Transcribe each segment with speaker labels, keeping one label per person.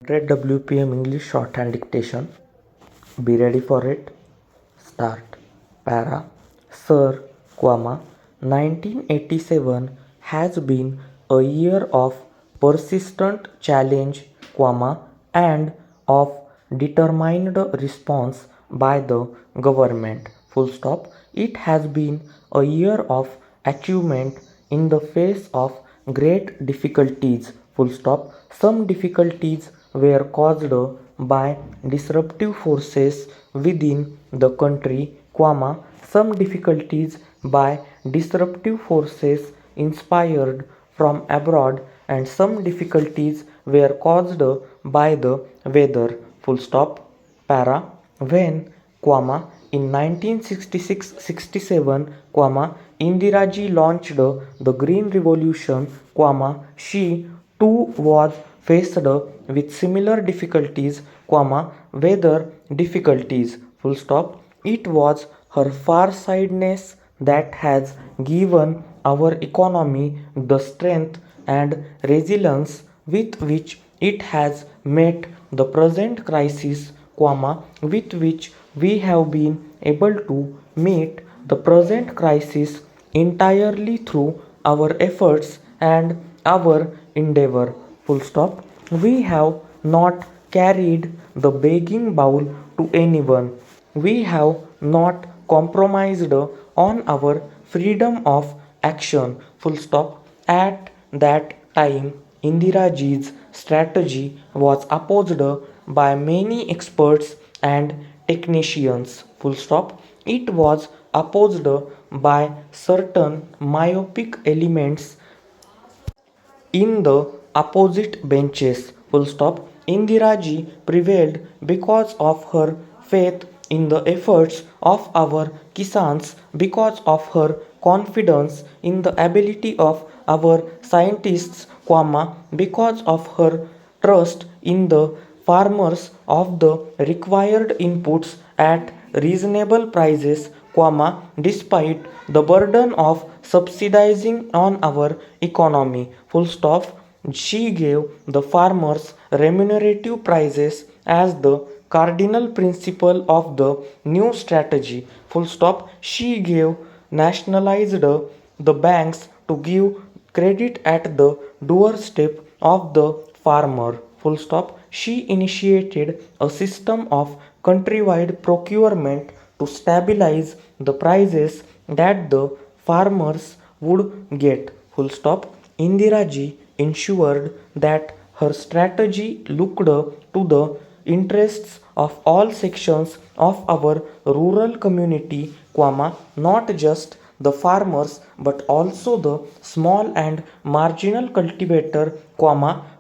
Speaker 1: 100 WPM English shorthand dictation. Be ready for it. Start. Para. Sir, 1987 has been a year of persistent challenge, and of determined response by the government. Full stop. It has been a year of achievement in the face of great difficulties. Full stop. Some difficulties were caused by disruptive forces within the country, some difficulties by disruptive forces inspired from abroad, and some difficulties were caused by the weather. Full stop. Para. When, in 1966-67, Indiraji launched the Green Revolution, she too was faced with similar difficulties, weather difficulties. Full stop. It was her farsightedness that has given our economy the strength and resilience with which it has met the present crisis, with which we have been able to meet the present crisis entirely through our efforts and our endeavor. Full stop. We have not carried the begging bowl to anyone. We have not compromised on our freedom of action. Full stop. At that time, Indiraji's strategy was opposed by many experts and technicians. Full stop. It was opposed by certain myopic elements in the opposite benches. Full stop. Indiraji prevailed because of her faith in the efforts of our Kisans, because of her confidence in the ability of our scientists, because of her trust in the farmers of the required inputs at reasonable prices, despite the burden of subsidizing on our economy. Full stop. She gave the farmers remunerative prices as the cardinal principle of the new strategy. Full stop. She gave nationalized the banks to give credit at the doorstep of the farmer. Full stop. She initiated a system of countrywide procurement to stabilize the prices that the farmers would get. Full stop. Indiraji ensured that her strategy looked to the interests of all sections of our rural community, not just the farmers but also the small and marginal cultivator,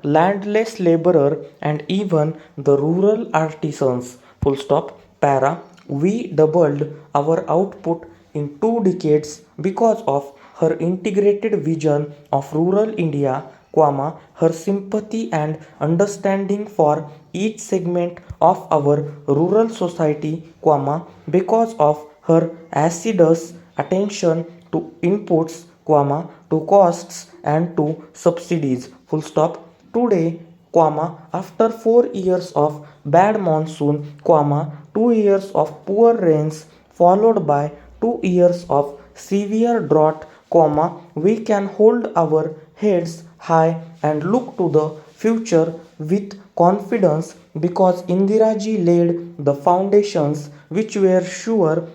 Speaker 1: landless laborer, and even the rural artisans. Full stop. Para. We doubled our output in 2 decades because of her integrated vision of rural India, her sympathy and understanding for each segment of our rural society, because of her assiduous attention to inputs, to costs and to subsidies. Full stop. Today, after 4 years of bad monsoon, 2 years of poor rains followed by 2 years of severe drought, we can hold our heads high and look to the future with confidence because Indiraji laid the foundations which were sure,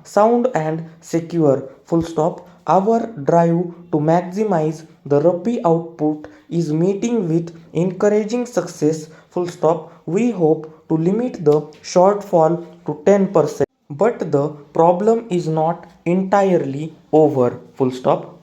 Speaker 1: sound and secure. Full stop. Our drive to maximize the Rabi output is meeting with encouraging success. Full stop. We hope to limit the shortfall to 10%. But the problem is not entirely over. Full stop.